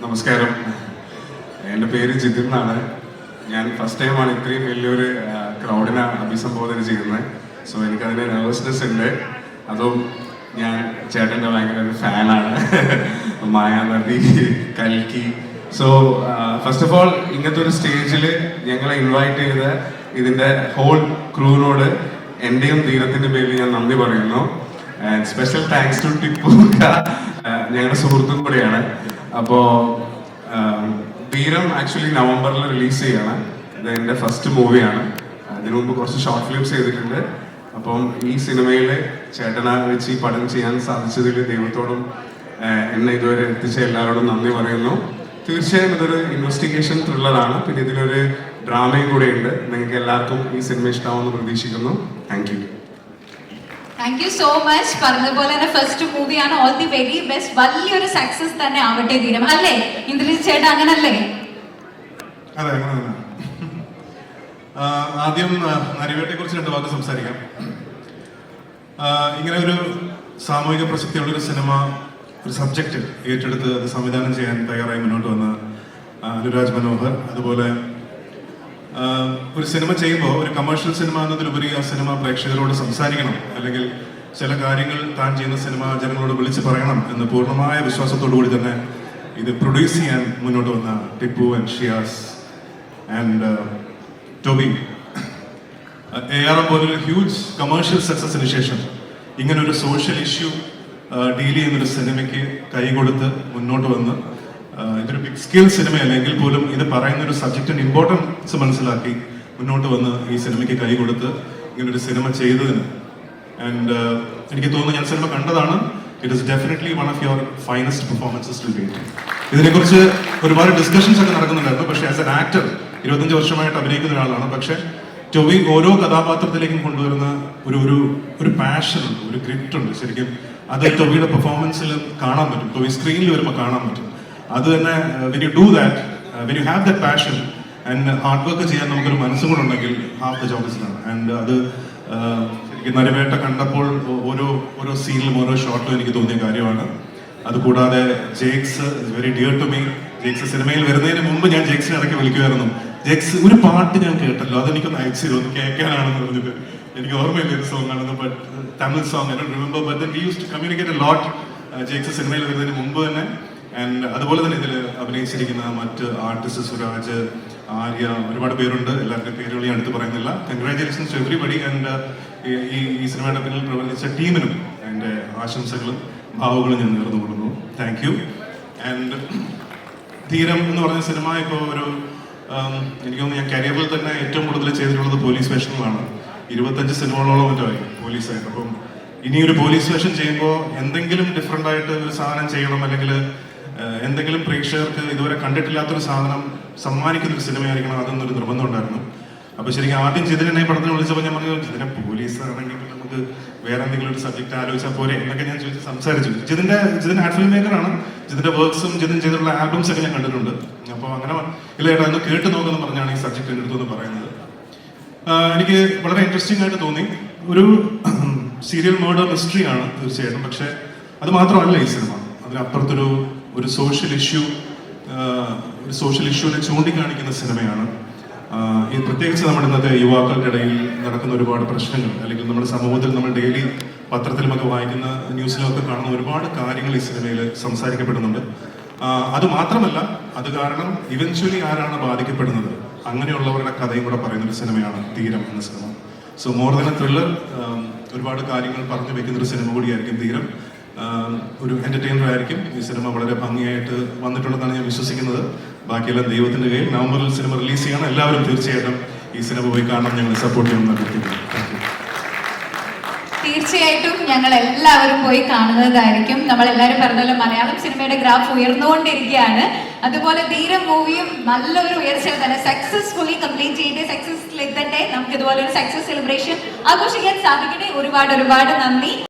നമസ്കാരം, എൻ്റെ പേര് ജിതിൻ എന്നാണ്. ഞാൻ ഫസ്റ്റ് ടൈമാണ് ഇത്രയും വലിയൊരു ക്രൗഡിനെ അഭിസംബോധന ചെയ്യുന്നത്. സോ എനിക്കതിന് നെർവസ്നെസ് ഉണ്ട്. അതും ഞാൻ ചേട്ടൻ്റെ ഭയങ്കര ഒരു ഫാനാണ്. മായാനദി, കൽക്കി. സോ ഫസ്റ്റ് ഓഫ് ഓൾ ഇങ്ങനത്തെ ഒരു സ്റ്റേജിൽ ഞങ്ങളെ ഇൻവൈറ്റ് ചെയ്ത ഇതിൻ്റെ ഹോൾ ക്രൂവിനോട് എൻ്റെയും ധീരത്തിൻ്റെ പേരിൽ ഞാൻ നന്ദി പറയുന്നു. And special thanks to Tipu, ഞങ്ങളുടെ സുഹൃത്തും കൂടെയാണ്. അപ്പോൾ ധീരം ആക്ച്വലി നവംബറിൽ റിലീസ് ചെയ്യണം. ഇത് എൻ്റെ ഫസ്റ്റ് മൂവിയാണ്. അതിനു മുമ്പ് കുറച്ച് ഷോർട്ട് ഫിലിംസ് ചെയ്തിട്ടുണ്ട്. അപ്പം ഈ സിനിമയിൽ ചേട്ടനെ വെച്ച് ഈ പടം ചെയ്യാൻ സാധിച്ചതിൽ ദൈവത്തോടും എന്നെ ഇതുവരെ എത്തിച്ച എല്ലാവരോടും നന്ദി പറയുന്നു. തീർച്ചയായും ഇതൊരു ഇൻവെസ്റ്റിഗേഷൻ ത്രില്ലറാണ്. പിന്നെ ഇതിലൊരു ഡ്രാമയും കൂടെ ഉണ്ട്. നിങ്ങൾക്ക് എല്ലാവർക്കും ഈ സിനിമ ഇഷ്ടമാവുമെന്ന് പ്രതീക്ഷിക്കുന്നു. Thank you. Thank you so much. പറഞ്ഞതുപോലെ തന്നെ ഫസ്റ്റ് മൂവിയാണ്. All the very best. വലിയൊരു സക്സസ് തന്നെ ആവട്ടെ ധീരം, അല്ലേ ഇന്ദ്രജിത് ചേട്ടാ? അങ്ങനല്ലേ? അതെ, അങ്ങനെ തന്നെ. ആദ്യം നരിവേട്ടയെ കുറിച്ച് 2 വാക്ക് സംസാരിക്കാം. ഇങ്ങനെ ഒരു സാമൂഹിക പ്രസക്തിയുള്ളൊരു സിനിമ, ഒരു സബ്ജക്റ്റ് ഏറ്റെടുത്ത് അത് സംവിധാനം ചെയ്യാൻ തയ്യാറായി മുന്നോട്ട് വന്ന അനുരാജ് മനോഹർ. അതുപോലെ ഒരു സിനിമ ചെയ്യുമ്പോൾ ഒരു കമേഴ്ഷ്യൽ സിനിമ എന്നതിലുപരി ആ സിനിമ പ്രേക്ഷകരോട് സംസാരിക്കണം, അല്ലെങ്കിൽ ചില കാര്യങ്ങൾ താൻ ചെയ്യുന്ന സിനിമ ജനങ്ങളോട് വിളിച്ച് പറയണം എന്ന് പൂർണ്ണമായ വിശ്വാസത്തോടു കൂടി തന്നെ ഇത് പ്രൊഡ്യൂസ് ചെയ്യാൻ മുന്നോട്ട് വന്ന Tipu and Shiyas and Toby. ARM പോലൊരു ഹ്യൂജ് കമേഴ്ഷ്യൽ സക്സസിന് ശേഷം ഇങ്ങനൊരു സോഷ്യൽ ഇഷ്യൂ ഡീൽ ചെയ്യുന്നൊരു സിനിമയ്ക്ക് കൈകൊടുത്ത് മുന്നോട്ട് വന്ന് ഇതൊരു ബിഗ് സ്കെയിൽ സിനിമയല്ലെങ്കിൽ പോലും ഇത് പറയുന്ന ഒരു സബ്ജക്റ്റിന്റെ ഇമ്പോർട്ടൻസ് മനസ്സിലാക്കി മുന്നോട്ട് വന്ന് ഈ സിനിമയ്ക്ക് കൈ കൊടുത്ത് ഇങ്ങനൊരു സിനിമ ചെയ്തതിന് ആൻഡ് എനിക്ക് തോന്നുന്നു, ഞാൻ സിനിമ കണ്ടതാണ്, it is definitely one of your finest performances to date. ഇതിനെക്കുറിച്ച് ഒരുപാട് ഡിസ്കഷൻസ് ഒക്കെ നടക്കുന്നുണ്ടായിരുന്നു. പക്ഷേ ആസ് എൻ ആക്ടർ 25 വർഷമായിട്ട് അഭിനയിക്കുന്ന ഒരാളാണ്. പക്ഷേ ടോബി ഓരോ കഥാപാത്രത്തിലേക്കും കൊണ്ടുവരുന്ന ഒരു പാഷൻ ഉണ്ട്, ഒരു ഗ്രിറ്റ് ഉണ്ട്. ശരിക്കും അത് ടോബിയുടെ പെർഫോമൻസിൽ കാണാൻ പറ്റും. ടോബി സ്ക്രീനിൽ വരുമ്പോൾ കാണാൻ പറ്റും. അത് തന്നെ when you do that, when you have that passion and hard work ചെയ്യാൻ നമുക്കൊരു മനസ്സും കൂടെ ഉണ്ടെങ്കിൽ half the job is done. And അത് ശരിക്കും നരിവേട്ട കണ്ടപ്പോൾ ഓരോ സീനിലും ഓരോ ഷോട്ടിലും എനിക്ക് തോന്നിയ കാര്യമാണ്. അതുകൂടാതെ Jakes is very dear to me. Jakes സിനിമയിൽ വരുന്നതിന് മുമ്പ് ഞാൻ ജേക്സിനെ ഇടയ്ക്ക് വിളിക്കുമായിരുന്നു. ജേക്സ്, ഒരു പാട്ട് ഞാൻ കേട്ടല്ലോ, അതെനിക്കൊന്ന് അയച്ചു ഒന്ന് കേൾക്കാനാണെന്ന് പറഞ്ഞിട്ട്. എനിക്ക് ഓർമ്മയില്ല ഒരു സോങ് ആണെന്ന്, but Tamil song, I don't remember, but then we used to communicate a lot. Jakes സിനിമയിൽ വരുന്നതിന് മുമ്പ് തന്നെ. ആൻഡ് അതുപോലെ തന്നെ ഇതിൽ അഭിനയിച്ചിരിക്കുന്ന മറ്റ് ആർട്ടിസ്റ്റ് സുരാജ്, ആര്യ, ഒരുപാട് പേരുണ്ട്. എല്ലാവരുടെ പേരുകൾ ഞാൻ എടുത്ത് പറയുന്നില്ല. Congratulations to everybody. ആൻഡ് ഈ സിനിമയുടെ പിന്നിൽ പ്രവർത്തിച്ച ടീമിനും എൻ്റെ ആശംസകളും ഭാവുകളും ഞാൻ നേർന്നു കൊടുക്കുന്നു. Thank you. ആൻഡ് ധീരം എന്ന് പറഞ്ഞ സിനിമ ഇപ്പോൾ എനിക്ക് തോന്നുന്നു ഞാൻ കരിയറിൽ തന്നെ ഏറ്റവും കൂടുതൽ ചെയ്തിട്ടുള്ളത് പോലീസ് വേഷങ്ങളാണ്. 25 സിനിമകളോളം മറ്റായി പോലീസായിട്ട്. അപ്പം ഇനിയൊരു പോലീസ് വേഷം ചെയ്യുമ്പോൾ എന്തെങ്കിലും ഡിഫറെൻ്റ് ആയിട്ട് ഒരു സാധനം ചെയ്യണം, അല്ലെങ്കിൽ എന്തെങ്കിലും പ്രേക്ഷകർക്ക് ഇതുവരെ കണ്ടിട്ടില്ലാത്തൊരു സാധനം സമ്മാനിക്കുന്ന ഒരു സിനിമയായിരിക്കണം, അതെന്നൊരു നിർബന്ധം ഉണ്ടായിരുന്നു. അപ്പോൾ ശരിക്കും ആദ്യം ജിതിനെ പടത്തിന് വിളിച്ചപ്പോൾ ഞാൻ പറഞ്ഞു, ജിതിനെ പോലീസ് ആണെങ്കിൽ നമുക്ക് വേറെ എന്തെങ്കിലും ഒരു സബ്ജക്റ്റ് ആലോചിച്ചാൽ പോരെ എന്നൊക്കെ ഞാൻ സംസാരിച്ചു. ജിതിൻ ആർട്ട് ഫിലിം മേക്കറാണ്. ജിതിന്റെ വർക്ക്സും ജിതിൻ ചെയ്തിട്ടുള്ള ആൽബംസ് ഒക്കെ ഞാൻ കണ്ടിട്ടുണ്ട്. അപ്പോൾ അങ്ങനെ ഇല്ല ഏട്ടാ ഒന്ന് കേട്ട് നോക്കുമെന്ന് പറഞ്ഞാണ് ഈ സബ്ജക്റ്റ് എൻ്റെ അടുത്തെന്ന് പറയുന്നത്. എനിക്ക് വളരെ ഇൻട്രസ്റ്റിംഗ് ആയിട്ട് തോന്നി. ഒരു സീരിയൽ മർഡർ മിസ്റ്ററി ആണ് തീർച്ചയായിട്ടും. പക്ഷെ അത് മാത്രമല്ല ഈ സിനിമ, അതിനപ്പുറത്തൊരു സോഷ്യൽ ഇഷ്യൂവിനെ ചൂണ്ടിക്കാണിക്കുന്ന സിനിമയാണ്. ഈ പ്രത്യേകിച്ച് നമ്മുടെ ഇന്നത്തെ യുവാക്കളുടെ ഇടയിൽ നടക്കുന്ന ഒരുപാട് പ്രശ്നങ്ങൾ, അല്ലെങ്കിൽ നമ്മുടെ സമൂഹത്തിൽ നമ്മൾ ഡെയിലി പത്രത്തിലുമൊക്കെ വായിക്കുന്ന ന്യൂസിലൊക്കെ കാണുന്ന ഒരുപാട് കാര്യങ്ങൾ ഈ സിനിമയിൽ സംസാരിക്കപ്പെടുന്നുണ്ട്. അത് മാത്രമല്ല, അത് കാരണം ഇവൻച്വലി ആരാണ് ബാധിക്കപ്പെടുന്നത്, അങ്ങനെയുള്ളവരുടെ കഥയും കൂടെ പറയുന്ന ഒരു സിനിമയാണ് ധീരം എന്ന cinema. So more than A thriller, ഒരുപാട് കാര്യങ്ങൾ പറഞ്ഞു വെക്കുന്ന ഒരു സിനിമ കൂടിയായിരിക്കും ധീരം. ഒരു എന്റർടൈനർ ആയിരിക്കും. ഈ സിനിമ വളരെ ഭംഗിയായിട്ട് വന്നിട്ടുണ്ടെന്നാണ് ഞാൻ വിശ്വസിക്കുന്നത്. ബാക്കിയെല്ലാം ദൈവത്തിന്റെ കയ്യിൽ. നവംബറിൽ സിനിമ റിലീസ് ചെയ്യണം. എല്ലാവരും തീർച്ചയായിട്ടും ഈ സിനിമ പോയി കാണാൻ ഞങ്ങൾ സപ്പോർട്ട് ചെയ്യുമെന്ന് അഭ്യർത്ഥിക്കുന്നു. തീർച്ചയായിട്ടും ഞങ്ങൾ എല്ലാവരും പോയി കാണുന്നതായിരിക്കും. നമ്മളെല്ലാവരും പറഞ്ഞല്ലോ, മലയാളം സിനിമയുടെ ഗ്രാഫ് ഉയർന്നുകൊണ്ടിരിക്കുകയാണ്. അതുപോലെ ധീരം മൂവിയും നല്ലൊരു ഉയർച്ചയിൽ തന്നെ സക്സസ്ഫുള്ളി കംപ്ലീറ്റ് ചെയ്ത് സക്സസ്സിലെത്തട്ടെ. നമുക്ക് ഇതുപോലെ ഒരു സക്സസ് സെലിബ്രേഷൻ ആഘോഷിക്കാൻ സാധിക്കട്ടെ. ഒരുപാട് നന്ദി.